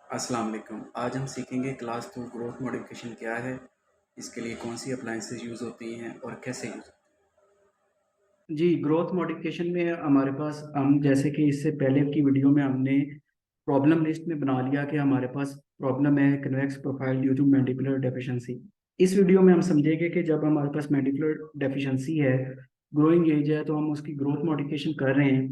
अस्सलाम वालेकुम। आज हम सीखेंगे क्लास 2 ग्रोथ मॉडिफिकेशन क्या है, इसके लिए कौन सी अप्लायंसेस यूज़ होती हैं और कैसे यूज़। जी, ग्रोथ मॉडिफिकेशन में हमारे पास हम जैसे कि इससे पहले की वीडियो में हमने प्रॉब्लम लिस्ट में बना लिया कि हमारे पास प्रॉब्लम है convex profile due to mandibular deficiency. इस वीडियो में हम समझेंगे कि जब हमारे पास मैंडिबुलर डेफिशिएंसी है, ग्रोइंग एज है, तो हम उसकी ग्रोथ मॉडिफिकेशन कर रहे हैं।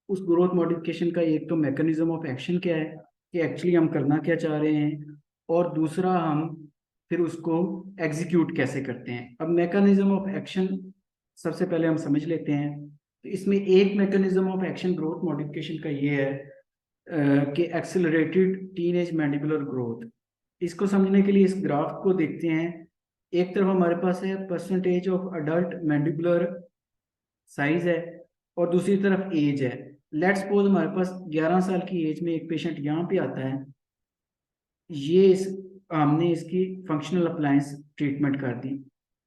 उस ग्रोथ मॉडिफिकेशन का एक तो मैकेनिज्म ऑफ एक्शन क्या है कि एक्चुअली हम करना क्या चाह रहे हैं, और दूसरा हम फिर उसको एग्जीक्यूट कैसे करते हैं। अब मैकेनिज्म ऑफ एक्शन सबसे पहले हम समझ लेते हैं। तो इसमें एक mechanism of action growth modification का ये है कि एक्सेलरेटेड टीनेज मैंडिबुलर ग्रोथ। इसको समझने के लिए इस ग्राफ को देखते हैं। एक तरफ हमारे पास है percentage of adult mandibular size है, और दूसरी तरफ एज है। लेट्स सपोज हमारे पास 11 साल की एज में एक पेशेंट यहाँ पे आता है। ये इस हमने इसकी फंक्शनल अप्लायंस ट्रीटमेंट कर दी।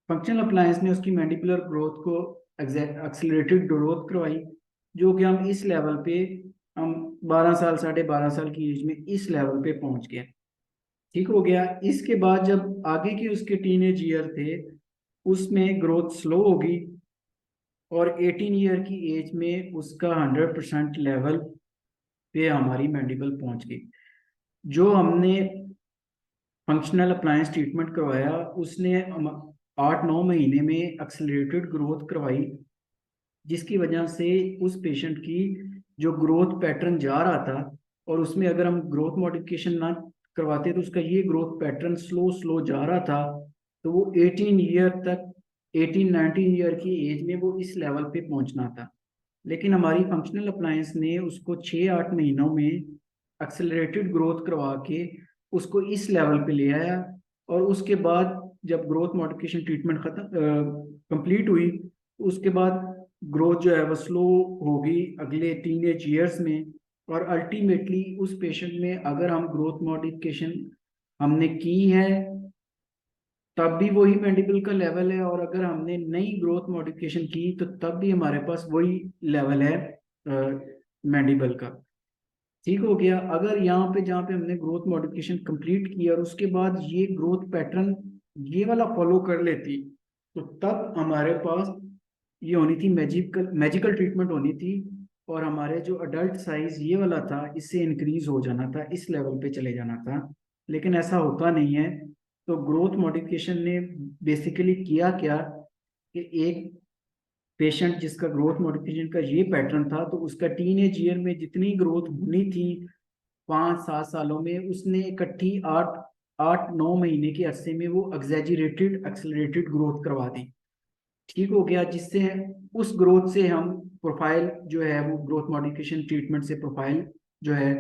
फंक्शनल अप्लायंस ने उसकी मैंडिबुलर ग्रोथ को एक्सेलरेटेड ग्रोथ करवाई, जो कि हम इस लेवल पे हम 12 साल 12.5 साल की एज में इस लेवल पे पहुंच गए। ठीक हो गया। इसके बाद जब आगे के उसके टीनेज ईयर थे, उसमें ग्रोथ स्लो होगी, और 18 ईयर की एज में उसका 100% लेवल पे हमारी मैंडिबल पहुंच गई। जो हमने फंक्शनल अप्लायंस ट्रीटमेंट करवाया, उसने 8-9 महीने में एक्सेलरेटेड ग्रोथ करवाई, जिसकी वजह से उस पेशेंट की जो ग्रोथ पैटर्न जा रहा था, और उसमें अगर हम ग्रोथ मॉडिफिकेशन ना करवाते तो उसका ये ग्रोथ पैटर्न स्लो स्लो जा रहा था, तो वो 18 ईयर तक 18-19 ईयर की एज में वो इस लेवल पे पहुंचना था। लेकिन हमारी फंक्शनल अप्लायंस ने उसको 6-8 महीनों में एक्सेलरेटेड ग्रोथ करवा के उसको इस लेवल पे ले आया। और उसके बाद जब ग्रोथ मॉडिफिकेशन ट्रीटमेंट खत्म कंप्लीट हुई, उसके बाद ग्रोथ जो है वो स्लो होगी अगले टीनेज ईयर्स में। और अल्टीमेटली उस पेशेंट में अगर हम ग्रोथ मॉडिफिकेशन हमने की है, तब भी वही मैंडिबल का लेवल है, और अगर हमने नई ग्रोथ मॉडिफिकेशन की तो तब भी हमारे पास वही लेवल है मैंडिबल का। ठीक हो गया। अगर यहाँ पे जहाँ पे हमने ग्रोथ मॉडिफिकेशन कंप्लीट की और उसके बाद ये ग्रोथ पैटर्न ये वाला फॉलो कर लेती, तो तब हमारे पास ये होनी थी मैजिकल मैजिकल ट्रीटमेंट होनी थी, और हमारे जो अडल्ट साइज ये वाला था इससे इंक्रीज हो जाना था, इस लेवल पे चले जाना था। लेकिन ऐसा होता नहीं है। तो ग्रोथ मॉडिफिकेशन ने बेसिकली किया क्या कि एक पेशेंट जिसका ग्रोथ मॉडिफिकेशन का ये पैटर्न था, तो उसका टीनेज ईयर में जितनी ग्रोथ होनी थी 5-7 सालों में, उसने इकट्ठी 8-9 महीने के अरसे में वो एग्जैजरेटेड एक्सेलरेटेड ग्रोथ करवा दी। ठीक हो गया। जिससे उस ग्रोथ से हम प्रोफाइल जो है वो ग्रोथ मॉडिफिकेशन ट्रीटमेंट से प्रोफाइल जो है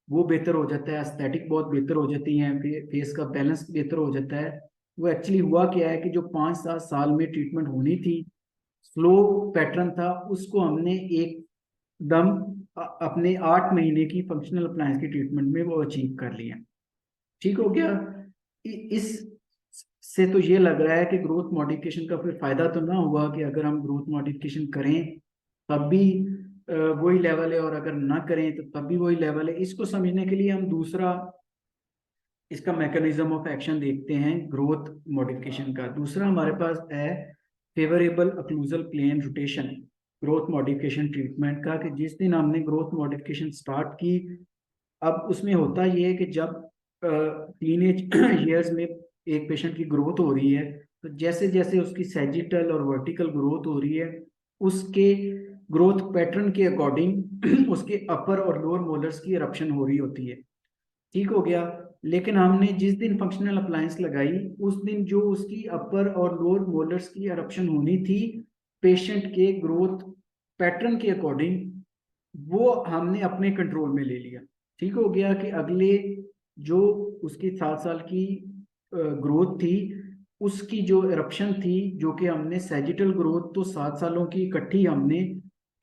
वो बेहतर हो जाता है, एस्थेटिक बहुत बेहतर हो जाती है, फेस का बैलेंस बेहतर हो जाता है। वो एक्चुअली हुआ क्या है कि जो 5-7 साल में ट्रीटमेंट होनी थी, स्लो पैटर्न था, उसको हमने एकदम अपने 8 महीने की फंक्शनल अप्लायंस की ट्रीटमेंट में वो अचीव कर लिया। ठीक हो गया। इस से तो ये लग रहा है कि ग्रोथ मॉडिफिकेशन का फिर फायदा तो ना हुआ कि अगर हम ग्रोथ मॉडिफिकेशन करें तब भी वही लेवल है, और अगर ना करें तो तब भी वही लेवल है। इसको समझने के लिए हम दूसरा इसका मैकेनिज्म ऑफ एक्शन देखते हैं। ग्रोथ मॉडिफिकेशन का दूसरा हमारे पास है favourable occlusal plane rotation growth modification treatment का, कि जिस दिन हमने ग्रोथ मॉडिफिकेशन स्टार्ट की, अब उसमें होता ये है कि जब टीनेज ईयर्स में एक पेशेंट की ग्रोथ हो रही है, तो जैसे जैसे उसकी सैजिटल और वर्टिकल ग्रोथ हो रही है, उसके ग्रोथ पैटर्न के अकॉर्डिंग उसके अपर और लोअर मोलर्स की इरप्शन हो रही होती है। ठीक हो गया। लेकिन हमने जिस दिन फंक्शनल अप्लायंस लगाई, उस दिन जो उसकी अपर और लोअर मोलर्स की इरप्शन होनी थी पेशेंट के ग्रोथ पैटर्न के अकॉर्डिंग, वो हमने अपने कंट्रोल में ले लिया। ठीक हो गया कि अगले जो उसकी 7 साल की ग्रोथ थी, उसकी जो इरप्शन थी, जो कि हमने सैजिटल ग्रोथ तो 7 सालों की इकट्ठी हमने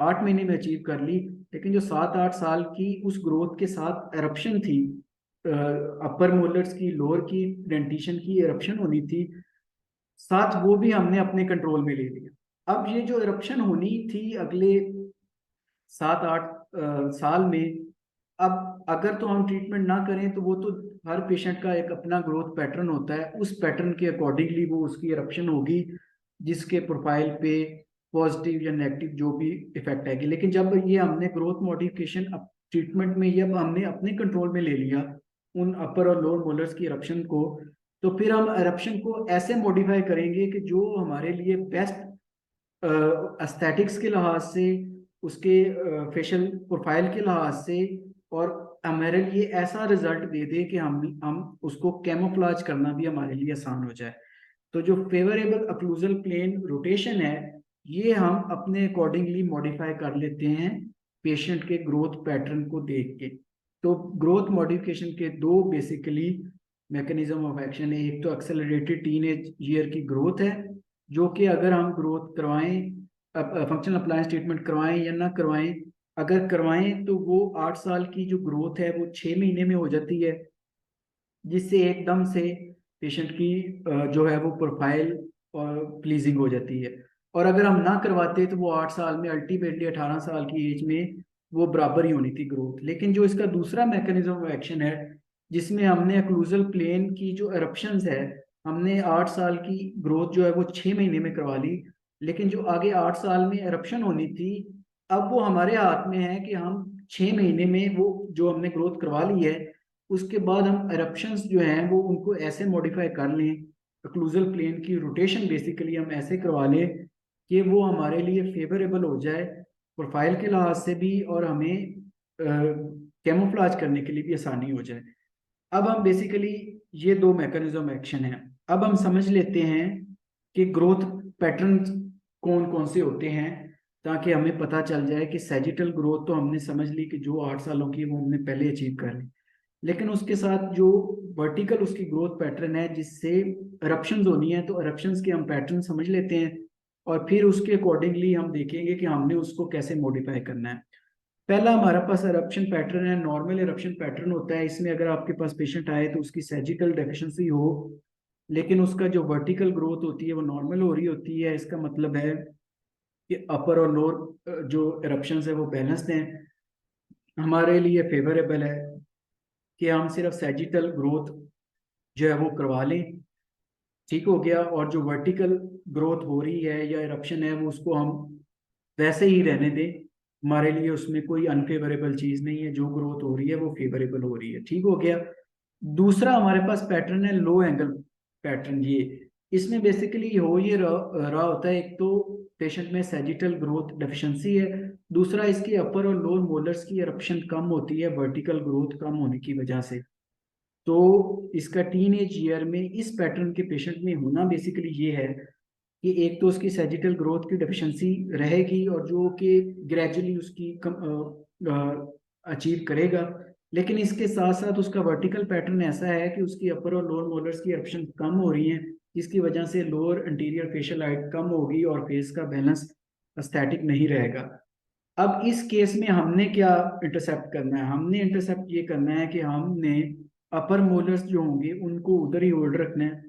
8 महीने में अचीव कर ली, लेकिन जो 7-8 साल की उस ग्रोथ के साथ इरप्शन थी, अपर मोलर्स की लोअर की डेंटिशन की इरप्शन होनी थी, साथ वो भी हमने अपने कंट्रोल में ले लिया। अब ये जो इरप्शन होनी थी अगले 7-8 साल में, अब अगर तो हम ट्रीटमेंट ना करें तो वो तो हर पेशेंट का एक अपना ग्रोथ पैटर्न होता है, उस पैटर्न के अकॉर्डिंगली वो उसकी इरप्शन होगी, जिसके प्रोफाइल पे पॉजिटिव या नेगेटिव जो भी इफेक्ट आएगी। लेकिन जब ये हमने ग्रोथ मॉडिफिकेशन ट्रीटमेंट में जब हमने अपने कंट्रोल में ले लिया उन अपर और लोअर मोलर्स की इरप्शन को, तो फिर हम इरप्शन को ऐसे मॉडिफाई करेंगे कि जो हमारे लिए बेस्ट एस्थेटिक्स के लिहाज से, उसके फेशियल प्रोफाइल के लिहाज से, और हमारे लिए ऐसा रिजल्ट दे दे कि हम उसको कैमोफ्लाज करना भी हमारे लिए आसान हो जाए। तो जो फेवरेबल अक्लूजल प्लेन रोटेशन है, ये हम अपने अकॉर्डिंगली मॉडिफाई कर लेते हैं पेशेंट के ग्रोथ पैटर्न को देख के। तो ग्रोथ मॉडिफिकेशन के दो बेसिकली मैकेनिज्म ऑफ एक्शन है। एक तो एक्सेलरेटेड टीनेज ईयर की ग्रोथ है, जो कि अगर हम ग्रोथ करवाएं, फंक्शनल अप्लायंस ट्रीटमेंट करवाएं या ना करवाएं, अगर करवाएं तो वो 8 साल की जो ग्रोथ है वो 6 महीने में हो जाती है, जिससे एकदम से पेशेंट की जो है वो प्रोफाइल प्लीजिंग हो जाती है। और अगर हम ना करवाते तो वो 8 साल में अल्टीमेटली 18 साल की एज में वो बराबर ही होनी थी ग्रोथ। लेकिन जो इसका दूसरा मैकेनिज्म ऑफ एक्शन है, जिसमें हमने अक्लूजल प्लेन की जो एरप्शंस है, हमने 8 साल की ग्रोथ जो है वो 6 महीने में करवा ली, लेकिन जो आगे 8 साल में एरप्शन होनी थी, अब वो हमारे हाथ में है कि हम 6 महीने में वो जो हमने ग्रोथ करवा ली है, उसके बाद हम एरप्शंस जो हैं वो उनको ऐसे मॉडिफाई कर लें, अक्लूजल प्लेन की रोटेशन बेसिकली हम ऐसे करवा लें कि वो हमारे लिए फेवरेबल हो जाए प्रोफाइल के लिहाज से भी, और हमें कैमोफ्लाज करने के लिए भी आसानी हो जाए। अब हम बेसिकली ये दो मैकेनिज्म एक्शन है। अब हम समझ लेते हैं कि ग्रोथ पैटर्न कौन कौन से होते हैं, ताकि हमें पता चल जाए कि सैजिटल ग्रोथ तो हमने समझ ली कि जो 8 सालों की है वो हमने पहले अचीव कर ली, लेकिन उसके साथ जो वर्टिकल उसकी ग्रोथ पैटर्न है जिससे eruptions होनी है, तो eruptions के हम पैटर्न समझ लेते हैं, और फिर उसके अकॉर्डिंगली हम देखेंगे कि हमने उसको कैसे मॉडिफाई करना है। पहला हमारे पास eruption पैटर्न है, नॉर्मल eruption पैटर्न होता है। इसमें अगर आपके पास पेशेंट आए तो उसकी सर्जिकल डेफिशिएंसी हो, लेकिन उसका जो वर्टिकल ग्रोथ होती है वो नॉर्मल हो रही होती है, इसका मतलब है कि अपर और लोअर जो eruptions है वो बैलेंस्ड हैं, हमारे लिए फेवरेबल है कि हम सिर्फ सैजिटल ग्रोथ जो है वो करवा लें, ठीक हो गया। और जो वर्टिकल ग्रोथ हो रही है या इरप्शन है वो उसको हम वैसे ही रहने दें, हमारे लिए उसमें कोई अनफेवरेबल चीज़ नहीं है, जो ग्रोथ हो रही है वो फेवरेबल हो रही है, ठीक हो गया। दूसरा हमारे पास पैटर्न है लो एंगल पैटर्न। ये इसमें बेसिकली हो ये रहा होता है, एक तो पेशेंट में सैजिटल ग्रोथ डेफिशिएंसी है, दूसरा इसकी अपर और लोअर मोलर्स की इरप्शन कम होती है वर्टिकल ग्रोथ कम होने की वजह से। तो इसका टीन एज ईयर में इस पैटर्न के पेशेंट में होना बेसिकली ये है कि एक तो उसकी सैजिटल ग्रोथ की डेफिशिएंसी रहेगी, और जो कि ग्रेजुअली उसकी अचीव करेगा, लेकिन इसके साथ साथ उसका वर्टिकल पैटर्न ऐसा है कि उसकी अपर और लोअर मोलर्स की ऑप्शन कम हो रही हैं, जिसकी वजह से लोअर इंटीरियर फेशियल हाइट कम होगी और फेस का बैलेंस एस्थेटिक नहीं रहेगा। अब इस केस में हमने क्या इंटरसेप्ट करना है? हमने इंटरसेप्ट ये करना है कि हमने अपर मोलर्स जो होंगे उनको उधर ही होल्ड रखना है,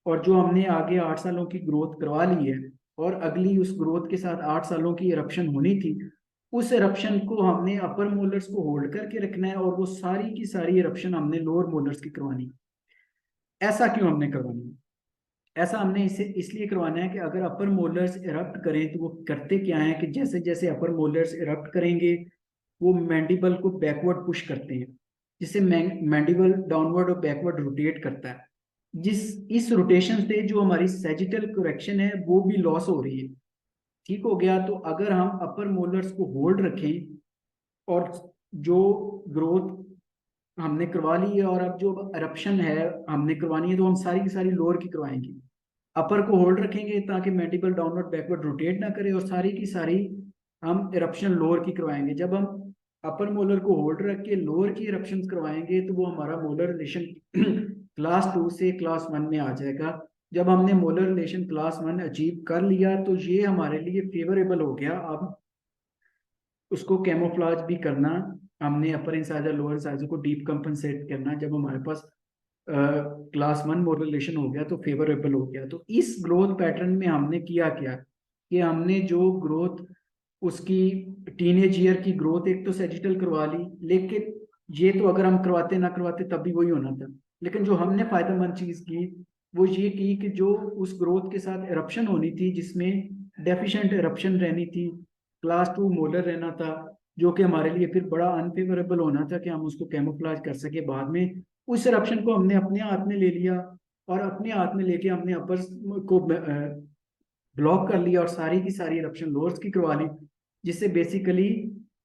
और जो हमने आगे 8 सालों की ग्रोथ करवा ली है और अगली उस ग्रोथ के साथ 8 सालों की इरप्शन होनी थी, उस इरप्शन को हमने अपर मोलर्स को होल्ड करके रखना है, और वो सारी की सारी इरप्शन हमने लोअर मोलर्स की करवानी है। ऐसा क्यों हमने करवानी है? ऐसा हमने इसे इसलिए करवाना है कि अगर अपर मोलर्स इरप्ट करें तो वो करते क्या है कि जैसे जैसे अपर मोलर्स इरप्ट करेंगे वो मैंडिबल को बैकवर्ड पुश करते हैं, जिससे मैंडिबल डाउनवर्ड और बैकवर्ड रोटेट करता है। जिस इस रोटेशन से जो हमारी सैजिटल करेक्शन है वो भी लॉस हो रही है, ठीक हो गया। तो अगर हम अपर मोलर्स को होल्ड रखें और जो ग्रोथ हमने करवा ली है, और अब जो eruption है हमने करवानी है, तो हम सारी की सारी लोअर की करवाएंगे। अपर को होल्ड रखेंगे ताकि मैंडिबल डाउनवर्ड बैकवर्ड रोटेट ना करे, और सारी की सारी हम इरप्शन लोअर की करवाएंगे। जब हम अपर मोलर को होल्ड रख के लोअर की इरप्शन करवाएंगे तो वो हमारा मोलर रिलेशन क्लास 2 से क्लास 1 में आ जाएगा। जब हमने मोलर रिलेशन क्लास 1 अचीव कर लिया तो ये हमारे लिए फेवरेबल हो गया। अब उसको कैमोफ्लाज भी करना, हमने अपर इंसाइजर लोअर इंसाइजर को डीप कंपनसेट करना, जब हमारे पास क्लास 1 मॉड्यूलेशन हो गया तो फेवरेबल हो गया। तो इस ग्रोथ पैटर्न में हमने किया क्या कि हमने जो ग्रोथ उसकी टीनेज ईयर की ग्रोथ एक तो सैजिटल करवा ली, लेकिन ये तो अगर हम करवाते ना करवाते तब भी वही होना था। लेकिन जो हमने फायदेमंद चीज की वो ये की कि जो उस ग्रोथ के साथ एरप्शन होनी थी, जिसमें डेफिशिएंट एरप्शन रहनी थी, क्लास 2 मोलर रहना था, जो कि हमारे लिए फिर बड़ा अनफेवरेबल होना था कि हम उसको कैमोफ्लेज कर सके बाद में। उस एरप्शन को हमने अपने हाथ में ले लिया, और अपने हाथ में लेके हमने अपर को ब्लॉक कर लिया और सारी की सारी एरप्शन लोअर्स की करवा ली, जिससे बेसिकली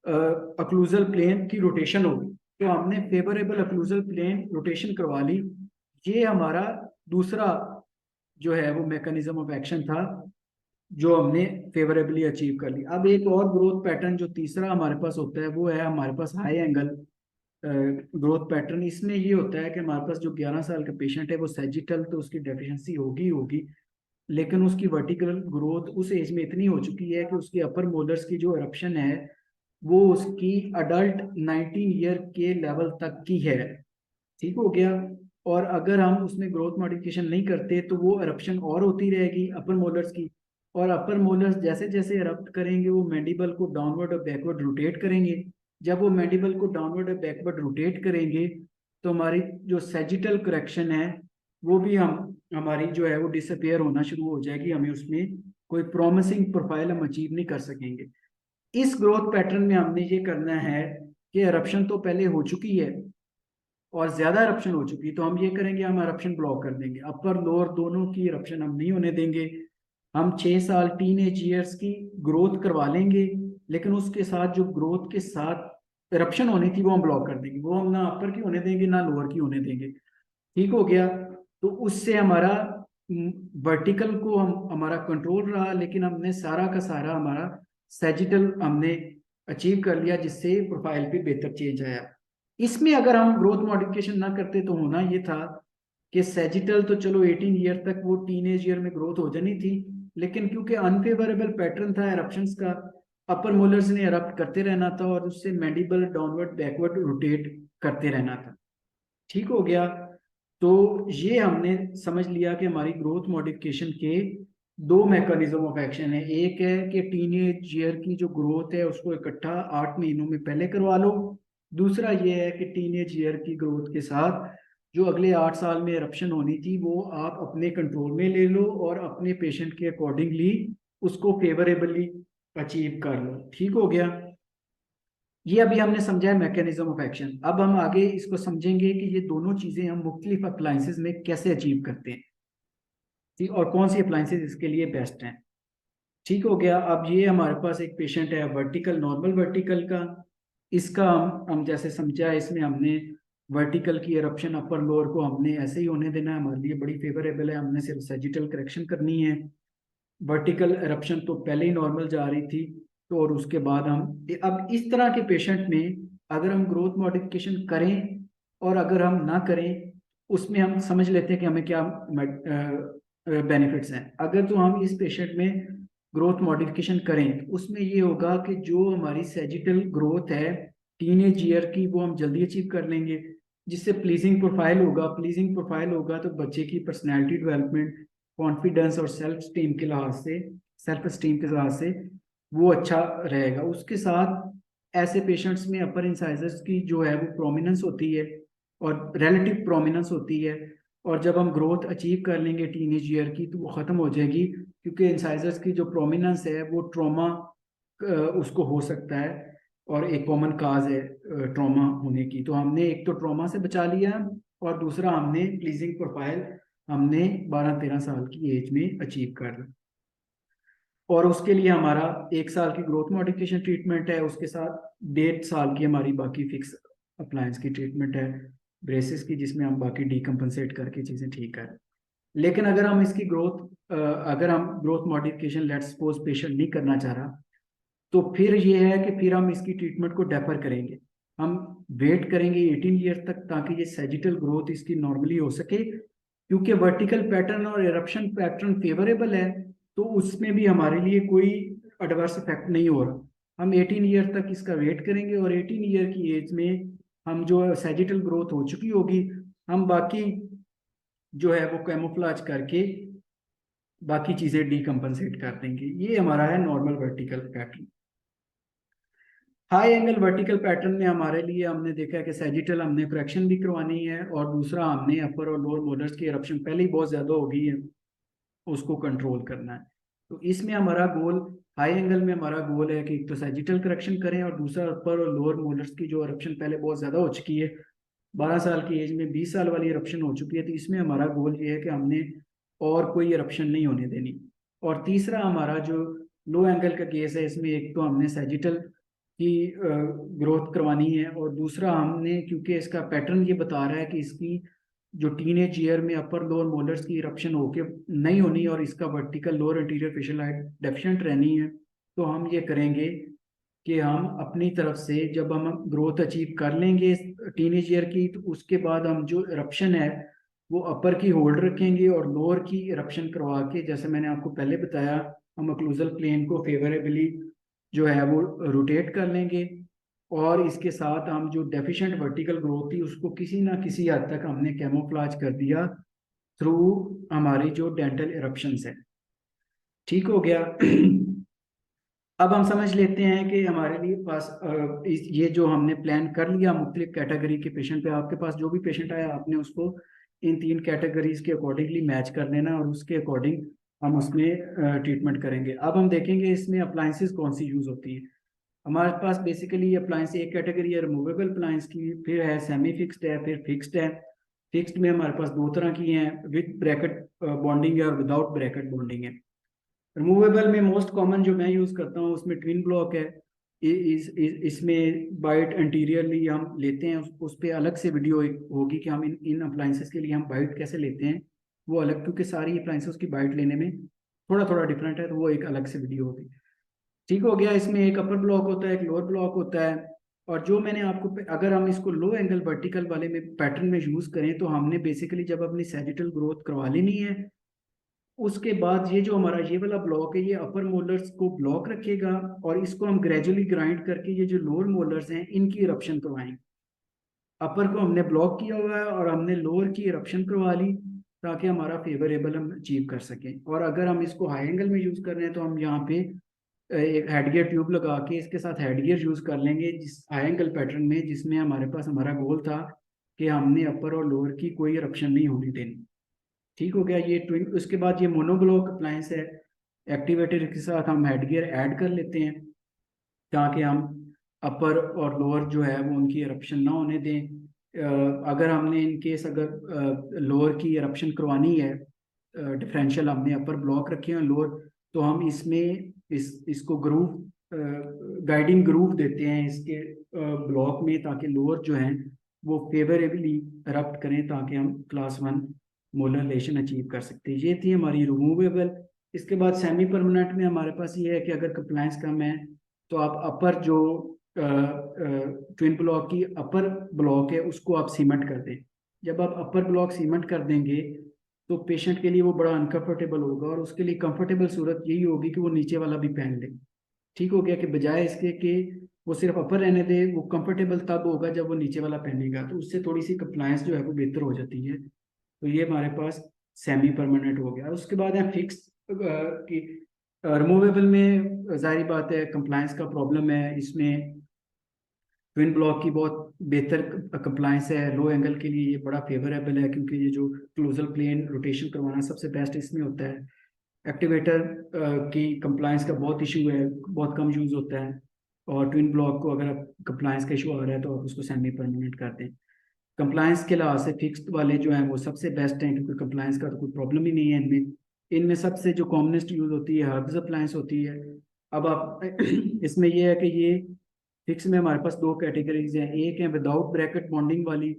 अक्लूजल प्लेन की रोटेशन होगी। तो हमने फेवरेबल अक्लूजल प्लेन रोटेशन करवा ली। ये हमारा दूसरा जो है वो मैकेनिज्म ऑफ एक्शन था, जो हमने फेवरेबली अचीव कर ली। अब एक और ग्रोथ पैटर्न जो तीसरा हमारे पास होता है वो है हमारे पास हाई एंगल ग्रोथ पैटर्न। इसमें ये होता है कि हमारे पास जो 11 साल का पेशेंट है वो सेजिटल तो उसकी डेफिशिएंसी होगी ही होगी, लेकिन उसकी वर्टिकल ग्रोथ उस एज में इतनी हो चुकी है कि उसके अपर मोलर्स की जो एरप्शन है वो उसकी अडल्ट 19 ईयर के लेवल तक की है। ठीक हो गया। और अगर हम उसमें ग्रोथ मॉडिफिकेशन नहीं करते तो वो एरप्शन और होती रहेगी अपर मोलर्स की, और अपर मोलर्स जैसे जैसे एरप्ट करेंगे वो मैंडिबल को डाउनवर्ड और बैकवर्ड रोटेट करेंगे। जब वो मैंडिबल को डाउनवर्ड और बैकवर्ड रोटेट करेंगे तो हमारी जो सेजिटल करेक्शन है वो भी हमारी जो है वो डिसअपियर होना शुरू हो जाएगी। हमें उसमें कोई प्रॉमिसिंग प्रोफाइल हम अचीव नहीं कर सकेंगे। इस ग्रोथ पैटर्न में हमने ये करना है कि एरप्शन तो पहले हो चुकी है और ज्यादा eruption हो चुकी, तो हम ये करेंगे, हम eruption ब्लॉक कर देंगे। अपर लोअर दोनों की eruption हम नहीं होने देंगे। हम 6 साल टीन एज ईयर्स की ग्रोथ करवा लेंगे, लेकिन उसके साथ जो ग्रोथ के साथ eruption होनी थी वो हम ब्लॉक कर देंगे। वो हम ना अपर की होने देंगे ना लोअर की होने देंगे। ठीक हो गया। तो उससे हमारा वर्टिकल को हम हमारा कंट्रोल रहा, लेकिन हमने सारा का सारा हमारा सेजिटल हमने अचीव कर लिया, जिससे प्रोफाइल पे बेहतर चेंज आया। इसमें अगर हम ग्रोथ मॉडिफिकेशन ना करते तो होना ये था कि सेजिटल तो चलो 18 ईयर तक वो टीनेज ईयर में ग्रोथ हो जानी थी, लेकिन क्योंकि अनफेवरेबल पैटर्न था एरप्शंस का, अपर मोलर्स ने एरप्ट करते रहना था और उससे मैंडिबल डाउनवर्ड बैकवर्ड रोटेट करते रहना था। ठीक हो गया। तो ये हमने समझ लिया कि हमारी ग्रोथ मॉडिफिकेशन के दो मैकेनिज्म ऑफ एक्शन है। एक है कि टीनेज ईयर की जो ग्रोथ है उसको इकट्ठा 8 महीनों में पहले करवा लो। दूसरा ये है कि टीनेज ईयर की ग्रोथ के साथ जो अगले 8 साल में eruption होनी थी वो आप अपने कंट्रोल में ले लो और अपने पेशेंट के अकॉर्डिंगली उसको फेवरेबली अचीव कर लो। ठीक हो गया। ये अभी हमने समझा है मैकेनिज्म ऑफ एक्शन। अब हम आगे इसको समझेंगे कि ये दोनों चीजें हम मुख्तलिफ अप्लायंसेस में कैसे अचीव करते हैं, ठीक, और कौन सी अप्लायंसेस इसके लिए बेस्ट हैं। ठीक हो गया। अब ये हमारे पास एक पेशेंट है वर्टिकल नॉर्मल वर्टिकल का। इसका हम जैसे समझा है, इसमें हमने वर्टिकल की eruption अपर लोअर को हमने ऐसे ही होने देना है, हमारे लिए बड़ी फेवरेबल है। हमने सिर्फ सेजिटल करेक्शन करनी है। वर्टिकल eruption तो पहले ही नॉर्मल जा रही थी, तो और उसके बाद हम अब इस तरह के पेशेंट में अगर हम ग्रोथ मॉडिफिकेशन करें और अगर हम ना करें, उसमें हम समझ लेते हैं कि हमें क्या बेनिफिट्स हैं। अगर तो हम इस पेशेंट में ग्रोथ मॉडिफिकेशन करें तो उसमें ये होगा कि जो हमारी सेजिटल ग्रोथ है टीनेज ईयर की वो हम जल्दी अचीव कर लेंगे, जिससे प्लीजिंग प्रोफाइल होगा। प्लीजिंग प्रोफाइल होगा तो बच्चे की पर्सनैलिटी डेवलपमेंट, कॉन्फिडेंस और सेल्फ स्टीम के लिहाज से वो अच्छा रहेगा। उसके साथ ऐसे पेशेंट्स में अपर इंसाइजर्स की जो है वो प्रोमिनेंस होती है और रिलेटिव प्रोमिनेंस होती है, और जब हम ग्रोथ अचीव कर लेंगे टीनेज ईयर की तो वो ख़त्म हो जाएगी, क्योंकि इंसाइजर्स की जो प्रोमिनेंस है वो ट्रॉमा उसको हो सकता है, और एक कॉमन काज है ट्रॉमा होने की। तो हमने एक तो ट्रॉमा से बचा लिया और दूसरा हमने प्लीजिंग प्रोफाइल हमने 12-13 साल की एज में अचीव कर लिया। और उसके लिए हमारा 1 साल की ग्रोथ मॉडिफिकेशन ट्रीटमेंट है, उसके साथ 1.5 साल की हमारी बाकी फिक्स अप्लायंस की ट्रीटमेंट है ब्रेसिस की, जिसमें हम बाकी डीकम्पनसेट करके चीज़ें ठीक करें। लेकिन अगर हम इसकी अगर हम growth modification let's suppose patient नहीं करना चाह रहा, तो फिर ये है कि फिर हम इसकी ट्रीटमेंट को डेफर करेंगे। हम वेट करेंगे 18 ईयर तक ताकि ये सेजिटल ग्रोथ इसकी नॉर्मली हो सके, क्योंकि वर्टिकल पैटर्न और एरप्शन पैटर्न फेवरेबल है, तो उसमें भी हमारे लिए कोई एडवर्स इफेक्ट नहीं हो रहा। हम 18 ईयर तक इसका वेट करेंगे और 18 ईयर की एज में हम जो सेजिटल ग्रोथ हो चुकी होगी, हम बाकी जो है वो कैमोफ्लेज करके बाकी चीजें डीकम्पनसेट कर देंगे। ये हमारा है normal vertical pattern. High angle vertical pattern में हमारे लिए हमने देखा है कि सैजिटल हमने करेक्शन भी करवानी है, और दूसरा हमने अपर और लोअर मोलर्स की इरप्शन पहले ही बहुत ज़्यादा हो गई है, उसको कंट्रोल करना है। तो इसमें हमारा गोल, हाई एंगल में हमारा गोल है कि एक तो सैजिटल करेक्शन करें, और दूसरा अपर और लोअर मोलर्स की जो इरप्शन पहले बहुत ज़्यादा हो चुकी है, 12 साल की एज में 20 साल वाली इरप्शन हो चुकी है, तो इसमें हमारा गोल ये है कि हमने और कोई इरप्शन नहीं होने देनी। और तीसरा हमारा जो लो एंगल का केस है, इसमें एक तो हमने सैजिटल की ग्रोथ करवानी है, और दूसरा हमने, क्योंकि इसका पैटर्न ये बता रहा है कि इसकी जो टीनेज ईयर में अपर लोअर मोलर्स की इरप्शन होके नहीं होनी, और इसका vertical lower interior facial height deficient रहनी है, तो हम ये करेंगे कि हम अपनी तरफ से जब हम ग्रोथ अचीव कर लेंगे टीनेज ईयर की, तो उसके बाद हम जो इरप्शन है वो अपर की होल्ड रखेंगे, और लोअर की इरप्शन करवा के, जैसे मैंने आपको पहले बताया, हम ओक्लूजल प्लेन को फेवरेबली जो है वो रोटेट कर लेंगे, और इसके साथ हम जो डेफिशिएंट वर्टिकल ग्रोथ थी उसको किसी ना किसी हद तक हमने कैमोफ्लाज कर दिया थ्रू हमारी जो डेंटल इरप्शंस है। ठीक हो गया। अब हम समझ लेते हैं कि हमारे लिए पास ये जो हमने प्लान कर लिया मुख्तलिफ कैटेगरी के पेशेंट पे, आपके पास जो भी पेशेंट आया आपने उसको इन 3 कैटेगरीज के अकॉर्डिंगली मैच कर लेना, और उसके अकॉर्डिंग हम उसमें ट्रीटमेंट करेंगे। अब हम देखेंगे इसमें अप्लाइंसेस कौन सी यूज़ होती है। हमारे पास बेसिकली अप्लाइंस एक कैटेगरी है रिमूवेबल अप्लाइंस की, फिर है सेमी फिक्स्ड है, फिर फिक्स्ड है। फिक्स्ड में हमारे पास दो तरह की हैं, विद ब्रैकेट बॉन्डिंग है और विदाउट ब्रैकेट बॉन्डिंग है। रिमूवेबल में मोस्ट कॉमन जो मैं यूज़ करता हूँ उसमें ट्विन ब्लॉक है। इसमें बाइट एंटीरियरली हम लेते हैं, उस पर अलग से वीडियो होगी कि हम इन अप्लाइंसेस के लिए हम बाइट कैसे लेते हैं, वो अलग, क्योंकि सारी अप्लाइंसेस की बाइट लेने में थोड़ा थोड़ा डिफरेंट है, तो वो एक अलग से वीडियो होगी। ठीक हो गया। इसमें एक अपर ब्लॉक होता है, एक लोअर ब्लॉक होता है। और जो मैंने आपको, अगर हम इसको लो एंगल वर्टिकल वाले में पैटर्न में यूज़ करें, तो हमने बेसिकली जब अपनी सैजिटल ग्रोथ करवा लेनी है, उसके बाद ये जो हमारा ये वाला ब्लॉक है ये अपर मोलर्स को ब्लॉक रखेगा, और इसको हम ग्रेजुअली ग्राइंड करके ये जो लोअर मोलर्स हैं इनकी इरप्शन करवाएंगे। अपर को हमने ब्लॉक किया हुआ है और हमने लोअर की इरप्शन करवा ली, ताकि हमारा फेवरेबल हम अचीव कर सकें। और अगर हम इसको हाई एंगल में यूज़ कर रहे हैं, तो हम यहाँ पे एक हेडगियर ट्यूब लगा के इसके साथ हेडगियर यूज़ कर लेंगे जिस हाई एंगल पैटर्न में, जिसमें हमारे पास हमारा गोल था कि हमने अपर और लोअर की कोई इरप्शन नहीं होनी देनी। ठीक हो गया ये ट्विन। उसके बाद ये मोनोब्लॉक अप्लायंस है, एक्टिवेटर के साथ हम हेडगियर ऐड कर लेते हैं, ताकि हम अपर और लोअर जो है वो उनकी इरप्शन ना होने दें। अगर हमने इन केस अगर लोअर की इरप्शन करवानी है, डिफरेंशियल हमने अपर ब्लॉक रखे हैं लोअर, तो हम इसमें इसको ग्रूव, गाइडिंग ग्रूव देते हैं इसके ब्लॉक में, ताकि लोअर जो है वो फेवरेबली इरप्ट करें, ताकि हम क्लास 1 मोलर लेशन अचीव कर सकते हैं। ये थी हमारी रिमूवेबल। इसके बाद सेमी परमानेंट में हमारे पास ये है कि अगर कंप्लायंस कम है, तो आप अपर जो ट्विन ब्लॉक की अपर ब्लॉक है उसको आप सीमेंट कर दें। जब आप अपर ब्लॉक सीमेंट कर देंगे, तो पेशेंट के लिए वो बड़ा अनकंफर्टेबल होगा, और उसके लिए कंफर्टेबल सूरत यही होगी कि वो नीचे वाला भी पहन ले। ठीक हो गया, कि बजाय इसके कि वो सिर्फ अपर रहने दे, वो कंफर्टेबल तब होगा जब वो नीचे वाला पहनेगा, तो उससे थोड़ी सी कंप्लायंस जो है वो बेहतर हो जाती है। तो ये हमारे पास सेमी परमानेंट हो गया। उसके बाद है फिक्स की। रिमूवेबल में जाहिर बात है कंप्लायंस का प्रॉब्लम है, इसमें ट्विन ब्लॉक की बहुत बेहतर कंप्लायंस है, लो एंगल के लिए ये बड़ा फेवरेबल है, क्योंकि ये जो क्लोजल प्लेन रोटेशन करवाना सबसे बेस्ट इसमें होता है। एक्टिवेटर की कंप्लायंस का बहुत इशू है, बहुत कम यूज़ होता है। और ट्विन ब्लॉक को अगर आप कंप्लायंस का इशू आ रहा है, तो आप उसको सेमी परमानेंट कर दें। कंप्लायंस के लिहाज से फिक्स्ड वाले जो हैं वो सबसे बेस्ट हैं, क्योंकि कंप्लायंस का तो कोई प्रॉब्लम ही नहीं है इनमें। इनमें सबसे जो कॉमनेस्ट यूज़ होती है हर्ब्स अप्लायंस होती है। अब आप इसमें ये है कि ये फिक्स में हमारे पास 2 कैटेगरीज हैं, एक है विदाउट ब्रैकेट बॉन्डिंग वाली,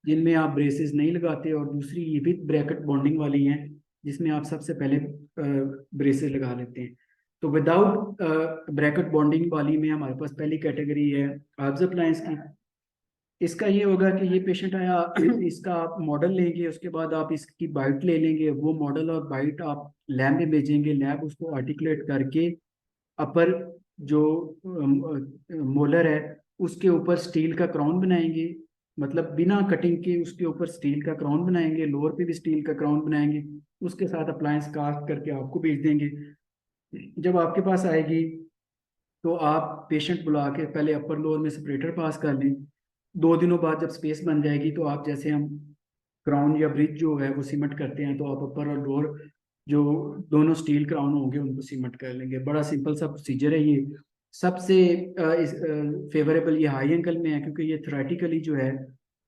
जिनमें आप ब्रेसेस नहीं लगाते, और दूसरी ये विद ब्रैकेट बॉन्डिंग वाली हैं, जिसमें आप सबसे पहले ब्रेसेस लगा लेते हैं। तो विदाउट ब्रैकेट बॉन्डिंग वाली में हमारे पास पहली कैटेगरी है हर्ब्स अप्लायंस की। इसका ये होगा कि ये पेशेंट आया, इसका आप मॉडल लेंगे, उसके बाद आप इसकी बाइट ले लेंगे, वो मॉडल और बाइट आप लैब में भेजेंगे, लैब उसको आर्टिकुलेट करके अपर जो मोलर है उसके ऊपर स्टील का क्राउन बनाएंगे, मतलब बिना कटिंग के उसके ऊपर स्टील का क्राउन बनाएंगे, लोअर पे भी स्टील का क्राउन बनाएंगे, उसके साथ अप्लायंस कास्ट करके आपको भेज देंगे। जब आपके पास आएगी, तो आप पेशेंट बुला के पहले अपर लोअर में सेपरेटर पास कर लें। 2 दिनों बाद जब स्पेस बन जाएगी तो आप, जैसे हम क्राउन या ब्रिज जो है वो सीमेंट करते हैं, तो आप अपर और लोअर जो दोनों स्टील क्राउन होंगे उनको सीमेंट कर लेंगे। बड़ा सिंपल सा प्रोसीजर है ये। सबसे फेवरेबल ये हाई एंगल में है, क्योंकि ये थ्योरेटिकली जो है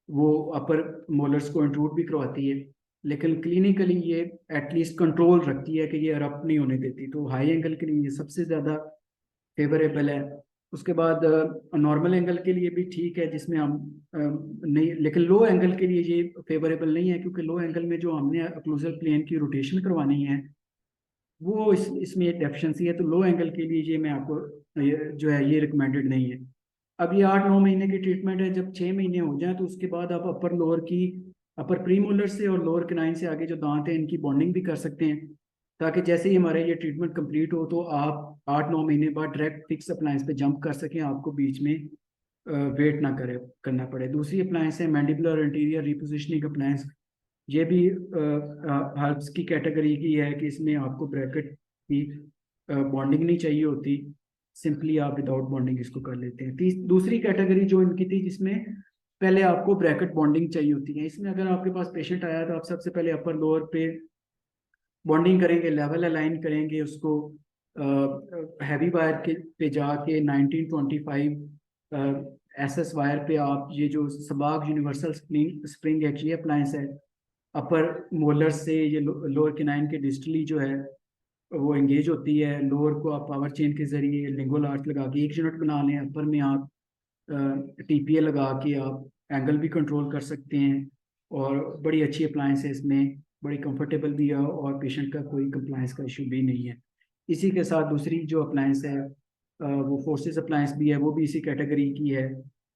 वो अपर मोलर्स को इंट्रूड भी करवाती है, लेकिन क्लिनिकली ये एटलीस्ट कंट्रोल रखती है कि ये अरप्ट नहीं होने देती। तो हाई एंगल के लिए ये सबसे ज़्यादा फेवरेबल है। उसके बाद नॉर्मल एंगल के लिए भी ठीक है, जिसमें हम नहीं, लेकिन लो एंगल के लिए ये फेवरेबल नहीं है, क्योंकि लो एंगल में जो हमने अक्लूजल प्लेन की रोटेशन करवानी है वो इसमें एक डेफिशिएंसी है। तो लो एंगल के लिए ये मैं आपको जो है ये रिकमेंडेड नहीं है। अब ये 8-9 महीने की ट्रीटमेंट है। जब 6 महीने हो जाए तो उसके बाद आप अपर लोअर की, अपर प्रीमोलर से और लोअर केनाइन से आगे जो दांत है इनकी बॉन्डिंग भी कर सकते हैं, ताकि जैसे ही हमारे ये ट्रीटमेंट कंप्लीट हो तो आप 8-9 महीने बाद डायरेक्ट फिक्स अप्लायंस पे जंप कर सकें, आपको बीच में वेट ना करना पड़े। दूसरी अप्लायंस है मैंडिबुलर इंटीरियर रिपोजिशनिंग अप्लायंस। ये भी हर्ब्स की कैटेगरी की है कि इसमें आपको ब्रैकेट की बॉन्डिंग नहीं चाहिए होती, सिंपली आप विदाउट बॉन्डिंग इसको कर लेते हैं। दूसरी कैटेगरी जो इनकी थी जिसमें पहले आपको ब्रैकेट बॉन्डिंग चाहिए होती है, इसमें अगर आपके पास पेशेंट आया तो आप सबसे पहले अपर लोअर पे बॉन्डिंग करेंगे, लेवल अलाइन करेंगे उसको, हैवी वायर के पे जाके 1925 एसएस वायर पे आप ये जो सबाग universal spring spring actually appliance है, अपर मोलर से ये लोअर केनाइन के डिस्टली जो है वो एंगेज होती है। लोअर को आप पावर चेन के जरिए लिंगुअल आर्च लगा के 1 यूनिट बना लें। अपर में आप टीपीए लगा के आप एंगल भी कंट्रोल कर सकते हैं, और बड़ी अच्छी अप्लायंस है, इसमें बड़ी कंफर्टेबल भी है और पेशेंट का कोई कंप्लायंस का इशू भी नहीं है। इसी के साथ दूसरी जो अप्लायंस है वो फोर्सेस अप्लायंस भी है, वो भी इसी कैटेगरी की है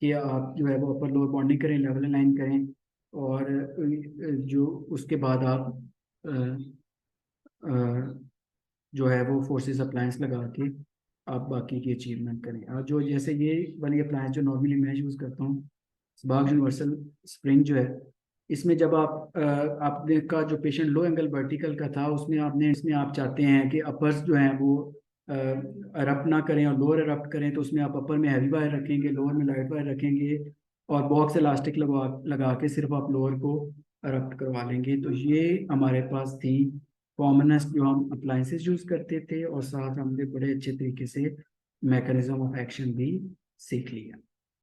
कि आप जो है वो अपर लोअर बॉन्डिंग करें, लेवल अलाइन करें, और जो उसके बाद आप अ, अ, जो है वो फोर्सेस अप्लायंस लगा के आप बाकी की अचीवमेंट करें। और जो जैसे ये वाली अप्लायंस जो नॉर्मली मैं यूज़ करता हूँ, स्पार्क यूनिवर्सल स्प्रिंग जो है, इसमें जब आप आपने का जो पेशेंट लो एंगल वर्टिकल का था उसमें आपने, इसमें आप चाहते हैं कि अपर्स जो हैं वो अरप्ट ना करें और लोअर अरप्ट करें, तो उसमें आप अपर में हैवी वायर रखेंगे, लोअर में लाइट वायर रखेंगे, और बॉक्स इलास्टिक लगा लगा के सिर्फ आप लोअर को अरप्ट करवा लेंगे। तो ये हमारे पास थी कॉमनेस्ट जो हम अप्लायंसेस यूज़ करते थे, और साथ हमने बड़े अच्छे तरीके से मैकेनिज्म ऑफ एक्शन भी सीख लिया।